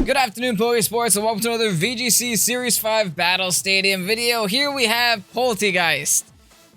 Good afternoon, Pokésports, and welcome to another VGC Series 5 Battle Stadium video. Here we have Poltegeist.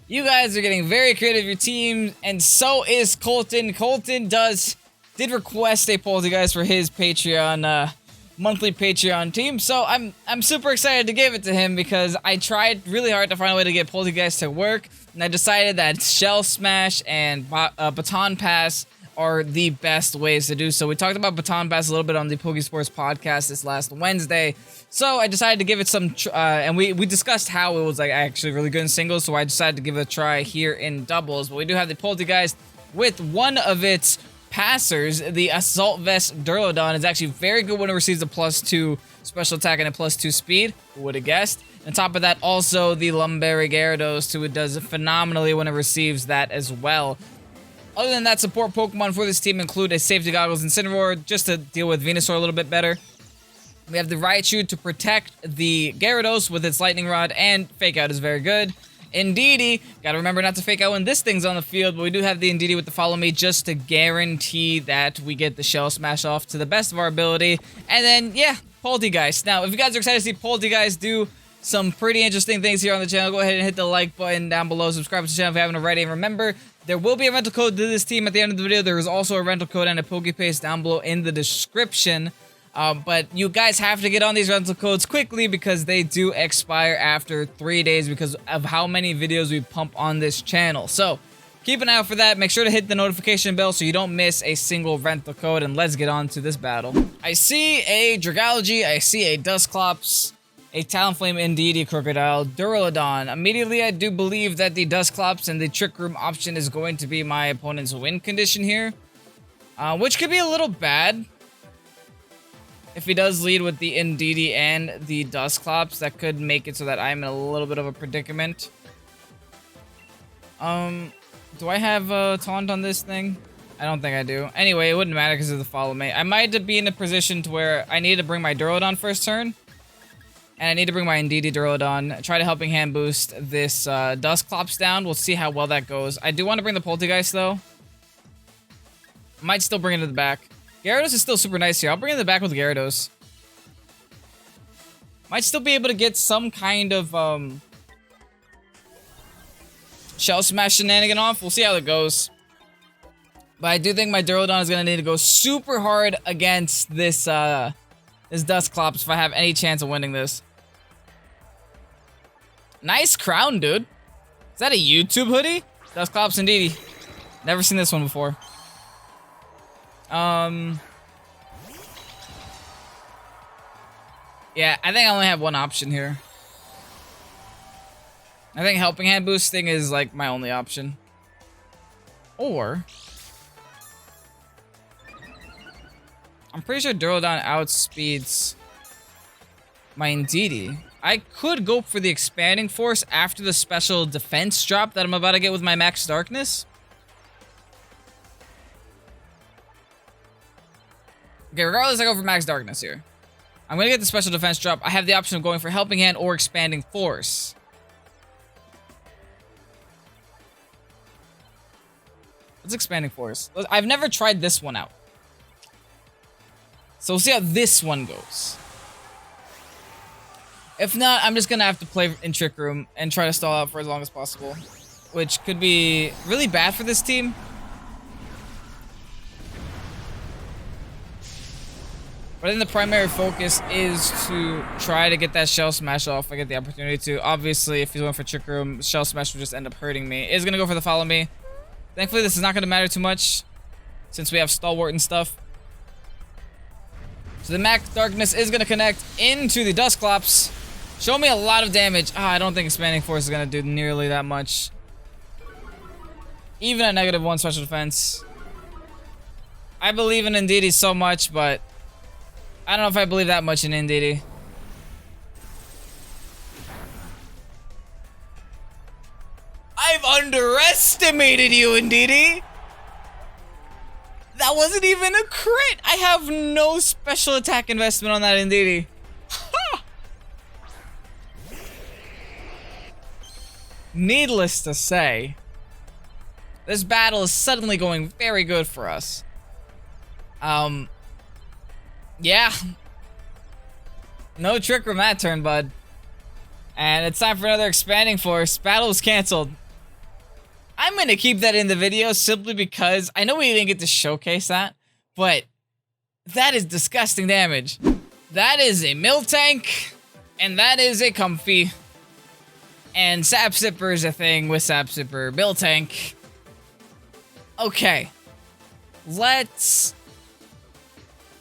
You guys are getting very creative with your team, and so is Colton. Colton did request a Poltegeist for his Patreon, monthly Patreon team, so I'm super excited to give it to him because I tried really hard to find a way to get Poltegeist to work, and I decided that Shell Smash and Baton Pass are the best ways to do so. We talked about Baton Pass a little bit on the Pokésports podcast this last Wednesday, so I decided to give it some, and we discussed how it was like actually really good in singles, so I decided to give it a try here in doubles. But we do have the Poltegeist with one of its passers. The Assault Vest Durlodon is actually very good when it receives a +2 special attack and a +2 speed. Who would have guessed? On top of that, also the Lumberry Gyarados, who does phenomenally when it receives that as well. Other than that, support Pokemon for this team include a Safety Goggles Incineroar, just to deal with Venusaur a little bit better. We have the Raichu to protect the Gyarados with its Lightning Rod, and Fake Out is very good. Indeedee, gotta remember not to Fake Out when this thing's on the field, but we do have the Indeedee with the Follow Me just to guarantee that we get the Shell Smash off to the best of our ability. And then, yeah, Poltegeist. Now, if you guys are excited to see Poltegeist do some pretty interesting things here on the channel, go ahead and hit the like button down below, subscribe to the channel if you haven't already, and remember, there will be a rental code to this team at the end of the video. There is also a rental code and a Pokepaste down below in the description. But you guys have to get on these rental codes quickly because they do expire after 3 days because of how many videos we pump on this channel. So keep an eye out for that. Make sure to hit the notification bell so you don't miss a single rental code. And let's get on to this battle. I see a Dragalge. I see a Dusclops, a Talonflame, Indeedee, Crocodile, Duraludon. Immediately, I do believe that the Dusclops and the Trick Room option is going to be my opponent's win condition here. Which could be a little bad. If he does lead with the Indeedee and the Dusclops, that could make it so that I'm in a little bit of a predicament. Do I have a taunt on this thing? I don't think I do. Anyway, it wouldn't matter because of the Follow Me. I might be in a position to where I need to bring my Duraludon first turn. And I need to bring my Indeedee Duraludon, try to Helping Hand boost this Dusclops down. We'll see how well that goes. I do want to bring the Poltegeist, though. Might still bring it to the back. Gyarados is still super nice here. I'll bring it to the back with Gyarados. Might still be able to get some kind of Shell Smash shenanigan off. We'll see how it goes. But I do think my Duraludon is going to need to go super hard against this Dusclops if I have any chance of winning this. Nice crown, dude. Is that a YouTube hoodie? Dusclops Indeedee. Never seen this one before. Yeah, I think I only have one option here. I think Helping Hand boosting is like my only option. Or I'm pretty sure Duraludon outspeeds my Indeedee. I could go for the Expanding Force after the special defense drop that I'm about to get with my Max Darkness. Okay, regardless, I go for Max Darkness here. I'm going to get the special defense drop. I have the option of going for Helping Hand or Expanding Force. What's Expanding Force? I've never tried this one out. So we'll see how this one goes. If not, I'm just going to have to play in Trick Room and try to stall out for as long as possible. Which could be really bad for this team. But I think the primary focus is to try to get that Shell Smash off if I get the opportunity to. Obviously, if he's going for Trick Room, Shell Smash will just end up hurting me. Is going to go for the Follow Me. Thankfully, this is not going to matter too much since we have Stalwart and stuff. So the Max Darkness is going to connect into the Dusclops. Show me a lot of damage. I don't think Expanding Force is going to do nearly that much. Even at -1 special defense. I believe in Indeedee so much, but I don't know if I believe that much in Indeedee. I've underestimated you, Indeedee! That wasn't even a crit! I have no special attack investment on that Indeedee. Needless to say, this battle is suddenly going very good for us. Yeah. No trick from that turn, bud. And it's time for another expanding force. Battle is canceled. I'm gonna keep that in the video simply because I know we didn't get to showcase that, but that is disgusting damage. That is a Miltank, and that is a Comfy. And Sap Sipper is a thing with Sap Sipper. Miltank. Okay. Let's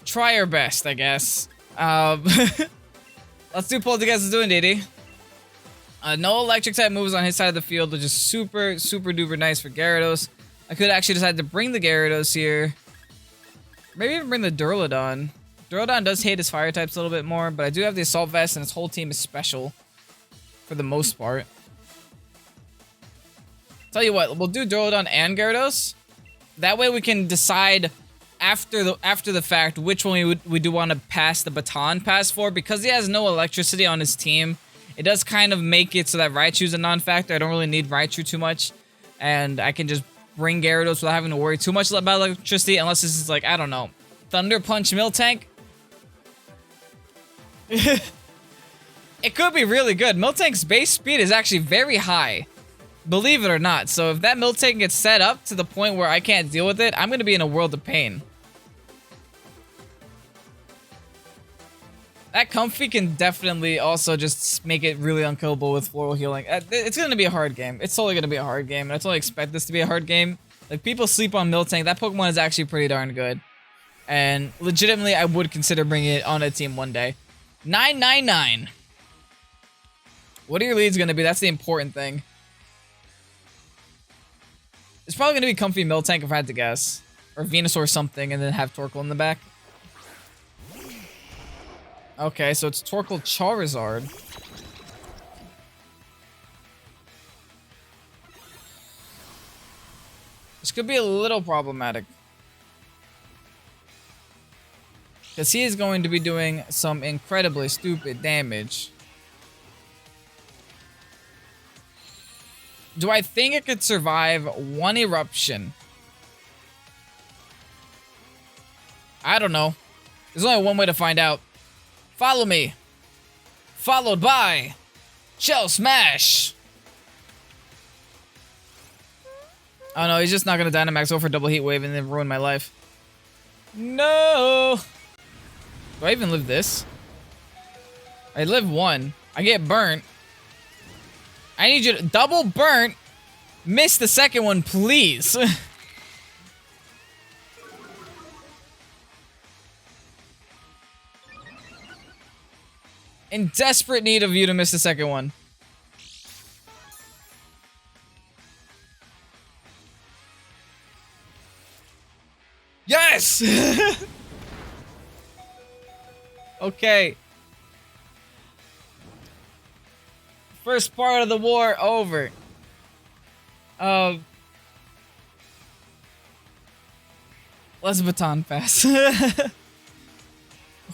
try our best, I guess. Let's do Poltergeist doing DD. No electric type moves on his side of the field, which is super, super duper nice for Gyarados. I could actually decide to bring the Gyarados here. Maybe even bring the Duraludon. Duraludon does hate his fire types a little bit more, but I do have the Assault Vest and his whole team is special. For the most part. Tell you what, we'll do Duraludon and Gyarados. That way we can decide after the fact which one we do want to pass the baton pass for. Because he has no electricity on his team, it does kind of make it so that Raichu's a non-factor. I don't really need Raichu too much. And I can just bring Gyarados without having to worry too much about electricity. Unless this is like, I don't know, Thunder Punch Miltank. It could be really good. Miltank's base speed is actually very high. Believe it or not. So if that Miltank gets set up to the point where I can't deal with it, I'm going to be in a world of pain. That Comfy can definitely also just make it really unkillable with Floral Healing. It's going to be a hard game. It's totally going to be a hard game. And I totally expect this to be a hard game. Like, people sleep on Miltank. That Pokemon is actually pretty darn good. And legitimately, I would consider bringing it on a team one day. 999. What are your leads going to be? That's the important thing. It's probably going to be Comfy Miltank if I had to guess. Or Venusaur something and then have Torkoal in the back. Okay, so it's Torkoal Charizard. This could be a little problematic. Because he is going to be doing some incredibly stupid damage. Do I think it could survive one eruption? I don't know. There's only one way to find out. Follow me. Followed by Shell Smash. Oh no, he's just not gonna Dynamax go for double Heat Wave and then ruin my life. No. Do I even live this? I live one. I get burnt. I need you to double burnt. Miss the second one, please. In desperate need of you to miss the second one. Yes! Okay. First part of the war over. Let's baton pass.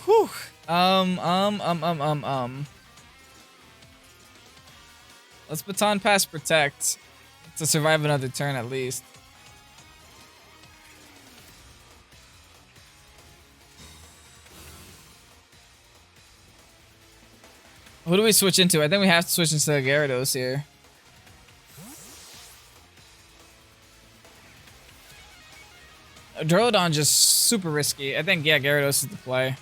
Whew. Let's baton pass protect to survive another turn at least. Who do we switch into? I think we have to switch into Gyarados here. Duraludon just super risky. I think, yeah, Gyarados is the play.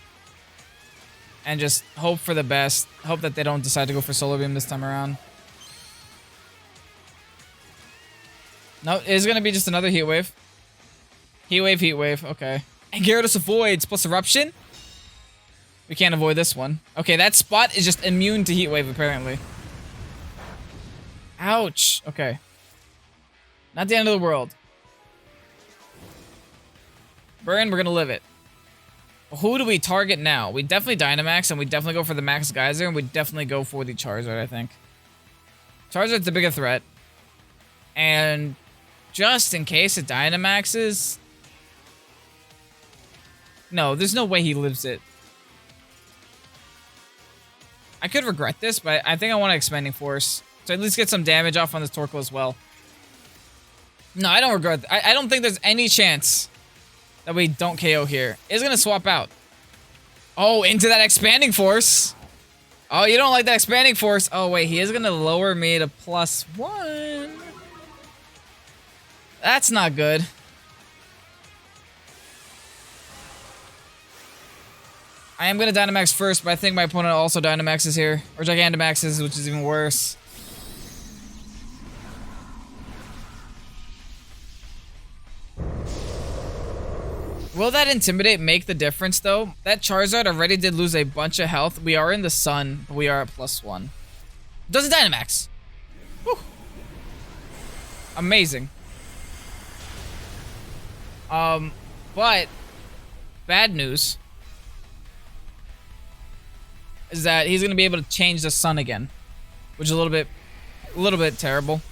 And just hope for the best. Hope that they don't decide to go for Solar Beam this time around. No, it's going to be just another Heat Wave. Heat Wave, Heat Wave. Okay. And Gyarados avoids plus Eruption. We can't avoid this one. Okay, that spot is just immune to Heat Wave, apparently. Ouch. Okay. Not the end of the world. Burn, we're gonna live it. Who do we target now? We definitely Dynamax, and we definitely go for the Max Geyser, and we definitely go for the Charizard, I think. Charizard's the bigger threat. And just in case it Dynamaxes... No, there's no way he lives it. I could regret this, but I think I want an Expanding Force. So at least get some damage off on this Torkoal as well. No, I don't regret. I don't think there's any chance that we don't KO here. It's going to swap out. Oh, into that Expanding Force. Oh, you don't like that expanding force? Oh, wait, he is gonna lower me to +1. That's not good. I am gonna Dynamax first, but I think my opponent also Dynamaxes here. Or Gigantamaxes, which is even worse. Will that Intimidate make the difference, though? That Charizard already did lose a bunch of health. We are in the sun, but we are at +1. Doesn't Dynamax. Whew. Amazing. But bad news is that he's gonna be able to change the sun again, which is a little bit terrible.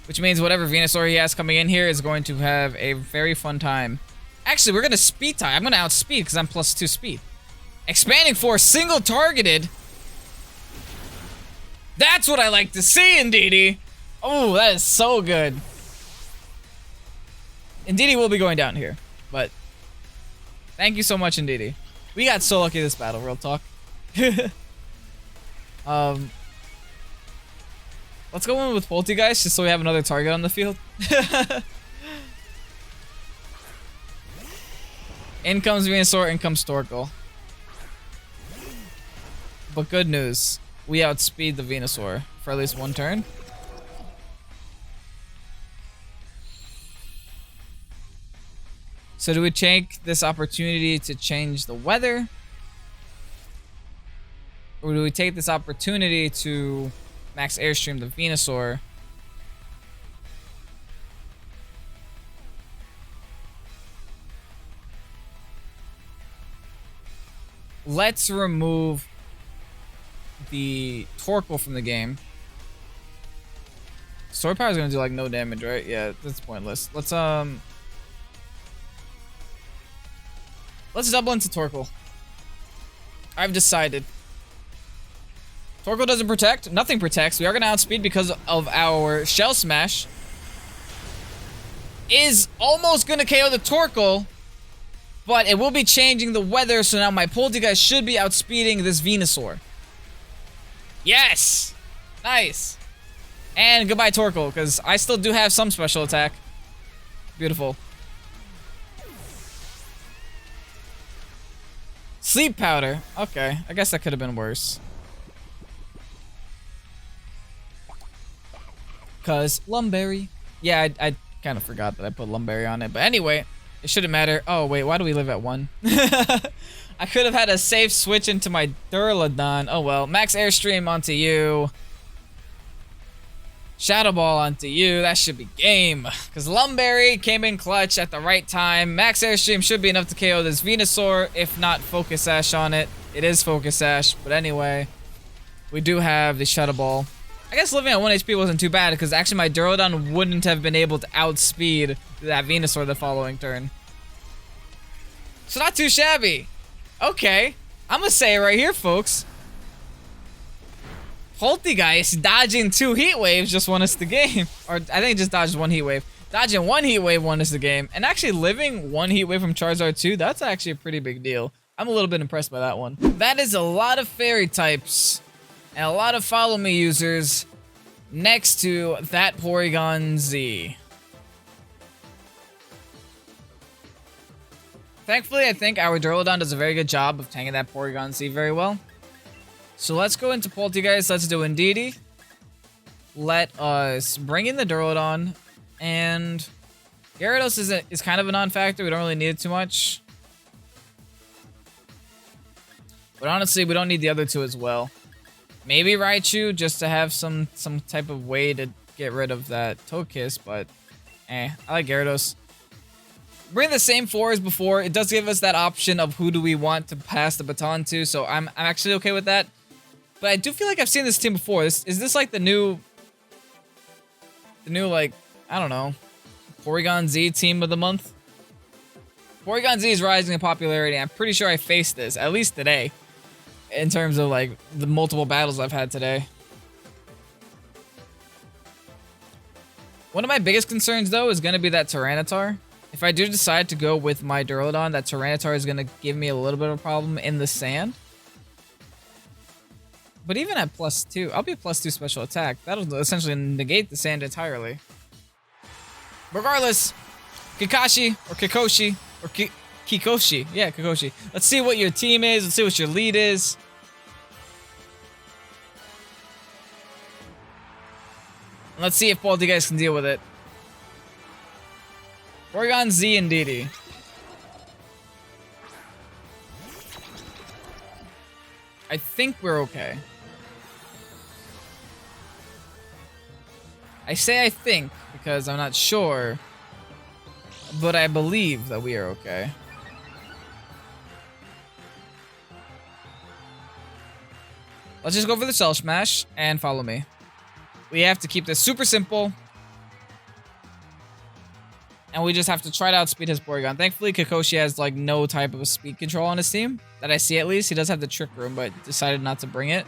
Which means whatever Venusaur he has coming in here is going to have a very fun time. Actually, we're gonna speed tie. I'm gonna outspeed because I'm +2 speed. Expanding force, single targeted. That's what I like to see, Indeedee. Oh, that is so good. Indeedee will be going down here, but thank you so much, Indeedee. We got so lucky this battle, real talk. Let's go in with Poltegeist just so we have another target on the field. In comes Venusaur, in comes Torkoal. But good news, we outspeed the Venusaur for at least one turn. So do we take this opportunity to change the weather? Or do we take this opportunity to max Airstream the Venusaur? Let's remove the Torkoal from the game. Sword Power is gonna do like no damage, right? Yeah, that's pointless. Let's double into Torkoal. I've decided. Torkoal doesn't protect. Nothing protects. We are gonna outspeed because of our Shell Smash. Is almost gonna KO the Torkoal. But it will be changing the weather, so now my Poltegeist should be outspeeding this Venusaur. Yes! Nice. And goodbye, Torkoal, because I still do have some special attack. Beautiful. Sleep Powder. Okay, I guess that could have been worse. Because Lumberry. Yeah, I kind of forgot that I put Lumberry on it. But anyway, it shouldn't matter. Oh, wait, why do we live at 1? I could have had a safe switch into my Duraludon. Oh, well. Max Airstream onto you. Shadow Ball onto you. That should be game. Because Lumberry came in clutch at the right time. Max Airstream should be enough to KO this Venusaur, if not Focus Sash on it. It is Focus Sash, but anyway. We do have the Shadow Ball. I guess living at 1 HP wasn't too bad, because actually my Duraludon wouldn't have been able to outspeed that Venusaur the following turn. So not too shabby. Okay. I'm gonna say it right here, folks. Poltegeist dodging 2 Heat Waves just won us the game. Or I think it just dodged 1 Heat Wave. Dodging 1 Heat Wave won us the game. And actually living 1 Heat Wave from Charizard 2, that's actually a pretty big deal. I'm a little bit impressed by that one. That is a lot of fairy types. And a lot of follow me users next to that Porygon-Z. Thankfully, I think our Duraludon does a very good job of tanking that Porygon-Z very well. So let's go into Poltegeist. Let's do Indeedee. Let us bring in the Duraludon. And Gyarados is kind of a non-factor. We don't really need it too much. But honestly, we don't need the other two as well. Maybe Raichu, just to have some type of way to get rid of that Togekiss, but I like Gyarados. Bring the same 4 as before. It does give us that option of who do we want to pass the baton to, so I'm actually okay with that. But I do feel like I've seen this team before. Is this like the new like, I don't know, Porygon-Z team of the month? Porygon-Z is rising in popularity. I'm pretty sure I faced this, at least today. In terms of like the multiple battles I've had today. One of my biggest concerns though is going to be that Tyranitar. If I do decide to go with my Duraludon, that Tyranitar is going to give me a little bit of a problem in the sand. But even at +2, I'll be +2 special attack. That'll essentially negate the sand entirely. Regardless, Kakashi or Kikoshi or Kikoshi. Yeah, Kikoshi. Let's see what your team is. Let's see what your lead is. Let's see if both of you guys can deal with it. Porygon-Z and DD. I think we're okay. I say I think because I'm not sure, but I believe that we are okay. Let's just go for the Cell Smash and follow me. We have to keep this super simple. And we just have to try to outspeed his Porygon. Thankfully, Kikoshi has like no type of a speed control on his team. That I see at least. He does have the Trick Room, but decided not to bring it.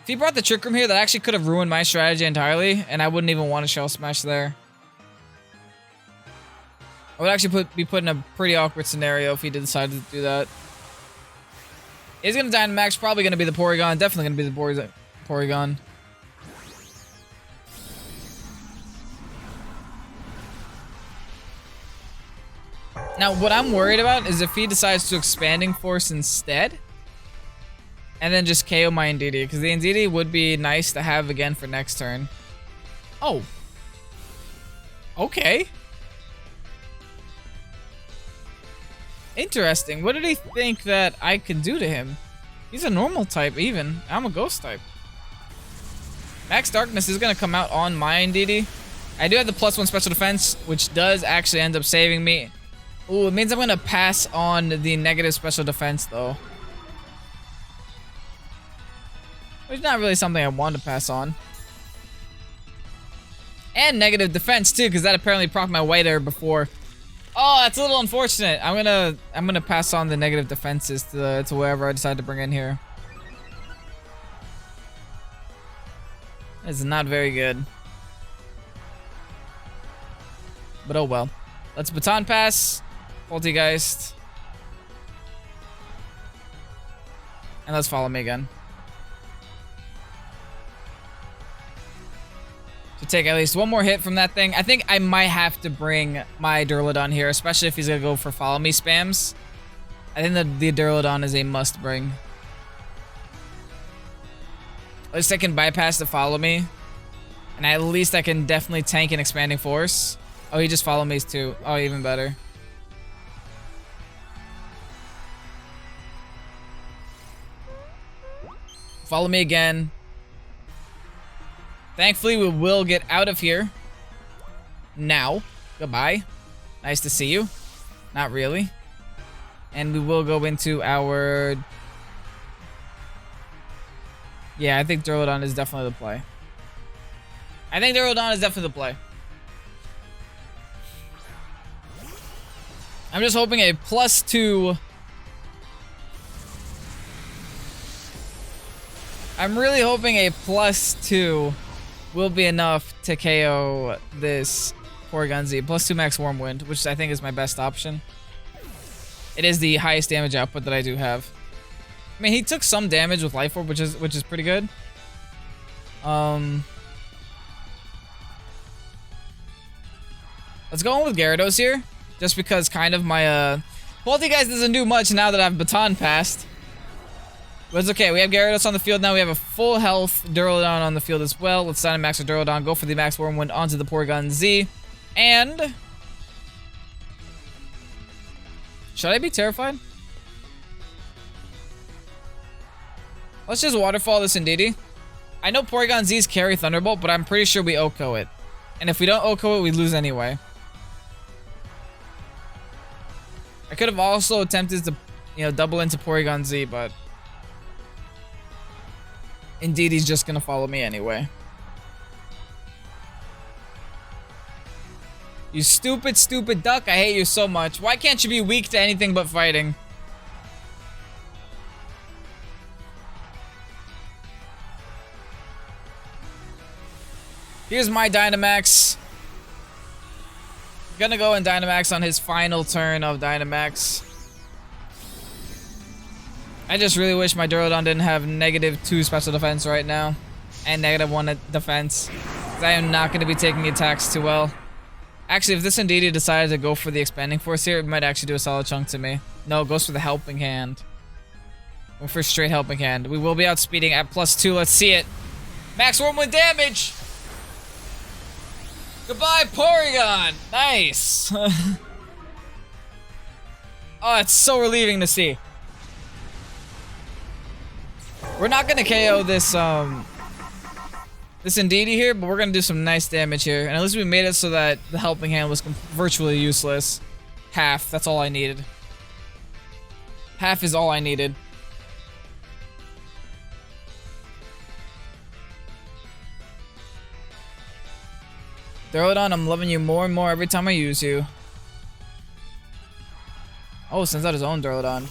If he brought the Trick Room here, that actually could have ruined my strategy entirely. And I wouldn't even want to Shell Smash there. I would actually be put in a pretty awkward scenario if he decided to do that. He's going to Dynamax. Probably going to be the Porygon. Definitely going to be the Porygon. Now, what I'm worried about is if he decides to Expanding Force instead. And then just KO my Indeedee. Because the Indeedee would be nice to have again for next turn. Oh. Okay. Interesting. What did he think that I could do to him? He's a normal type even. I'm a ghost type. Max Darkness is going to come out on my Indeedee. I do have the +1 special defense, which does actually end up saving me. Ooh, it means I'm going to pass on the negative special defense, though. Which is not really something I want to pass on. And negative defense, too, because that apparently procced my white air before. Oh, that's a little unfortunate. I'm gonna pass on the negative defenses to whoever I decide to bring in here. This is not very good. But oh well. Let's Baton Pass. Poltegeist. And let's follow me again. To take at least one more hit from that thing. I think I might have to bring my Duraludon here, especially if he's going to go for follow me spams. I think that the Duraludon is a must bring. At least I can bypass the follow me. And at least I can definitely tank an Expanding Force. Oh, he just follow me too. Oh, even better. Follow me again. Thankfully, we will get out of here. Now. Goodbye. Nice to see you. Not really. And we will go into our... Yeah, I think Duraludon is definitely the play. I think Duraludon is definitely the play. I'm just hoping a +2... I'm really hoping a +2 will be enough to KO this Porygon-Z. +2 max Warm Wind, which I think is my best option. It is the highest damage output that I do have. I mean, he took some damage with Life Orb, which is pretty good. Let's go in with Gyarados here, just because kind of my Poltegeist doesn't do much now that I've Baton Passed. But it's okay. We have Gyarados on the field now. We have a full health Duraludon on the field as well. Let's Dynamax our Duraludon. Go for the Max Warm Wind onto the Porygon-Z. And... should I be terrified? Let's just Waterfall this Indeedee. I know Porygon-Z's carry Thunderbolt, but I'm pretty sure we OHKO it. And if we don't OHKO it, we lose anyway. I could have also attempted to, double into Porygon-Z, but... Indeedee's just gonna follow me anyway. You stupid, stupid duck. I hate you so much. Why can't you be weak to anything but fighting? Here's my Dynamax. Gonna go and Dynamax on his final turn of Dynamax. I just really wish my Duraludon didn't have -2 special defense right now. And -1 defense. I am not going to be taking attacks too well. Actually, if this Indeedee decided to go for the Expanding Force here, it might actually do a solid chunk to me. No, it goes for the Helping Hand. Go for straight Helping Hand. We will be outspeeding at +2. Let's see it. Max Wormwind damage! Goodbye, Porygon! Nice! Oh, it's so relieving to see. We're not gonna KO this this Indeedee here, but we're gonna do some nice damage here. And at least we made it so that the Helping Hand was virtually useless. Half, that's all I needed. Half is all I needed. Duraludon, I'm loving you more and more every time I use you. Oh, sends out his own Duraludon.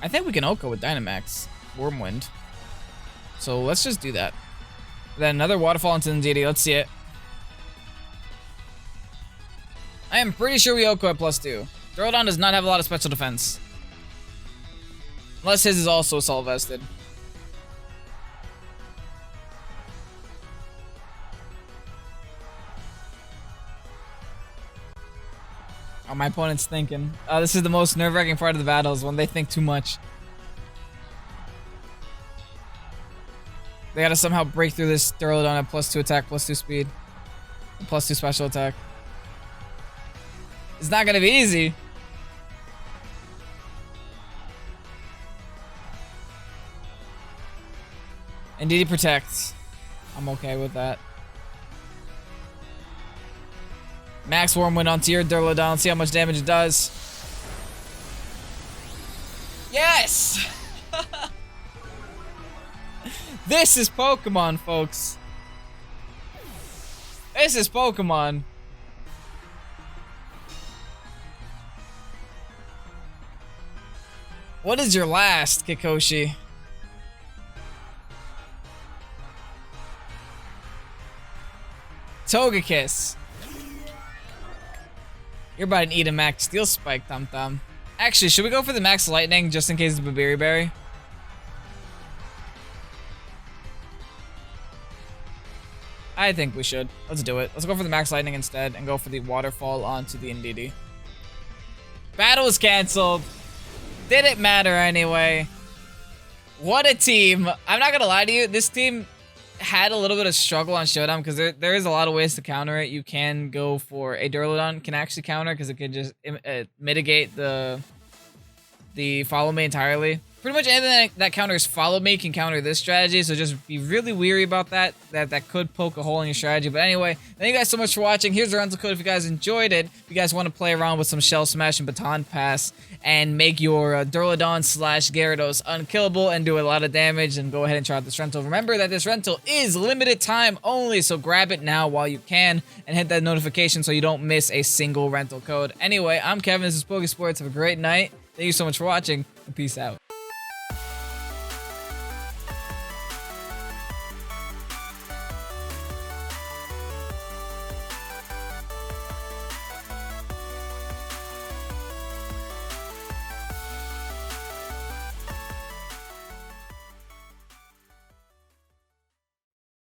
I think we can Oko with Dynamax. Wormwind. So let's just do that. Then another Waterfall into Indeedee. Let's see it. I am pretty sure we Oko at +2. Duraludon does not have a lot of special defense. Unless his is also Assault Vested. Oh, my opponent's thinking. This is the most nerve-wracking part of the battles, when they think too much. They gotta somehow break through this Duraludon at +2 attack, +2 speed, and +2 special attack. It's not gonna be easy. Indeedee protects. I'm okay with that. Max Wormwind onto your Duraludon. Let's see how much damage it does. Yes! This is Pokemon, folks. This is Pokemon. What is your last, Kikoshi? Togekiss. You're about to eat a Max Steel Spike, Tum Tum. Actually, should we go for the Max Lightning just in case of a Berry? I think we should. Let's do it. Let's go for the Max Lightning instead and go for the Waterfall onto the Indeedee. Battle is canceled. Didn't matter anyway. What a team. I'm not gonna lie to you. This team had a little bit of struggle on Showdown because there is a lot of ways to counter it. You can go for a Duraludon can actually counter because it can just mitigate the Follow Me entirely. Pretty much anything that counters Follow Me can counter this strategy, so just be really weary about that. That could poke a hole in your strategy. But anyway, thank you guys so much for watching. Here's the rental code if you guys enjoyed it. If you guys want to play around with some Shell Smash and Baton Pass and make your Duraludon/Gyarados unkillable and do a lot of damage, then go ahead and try out this rental. Remember that this rental is limited time only, so grab it now while you can and hit that notification so you don't miss a single rental code. Anyway, I'm Kevin. This is Pokésports. Have a great night. Thank you so much for watching, and peace out.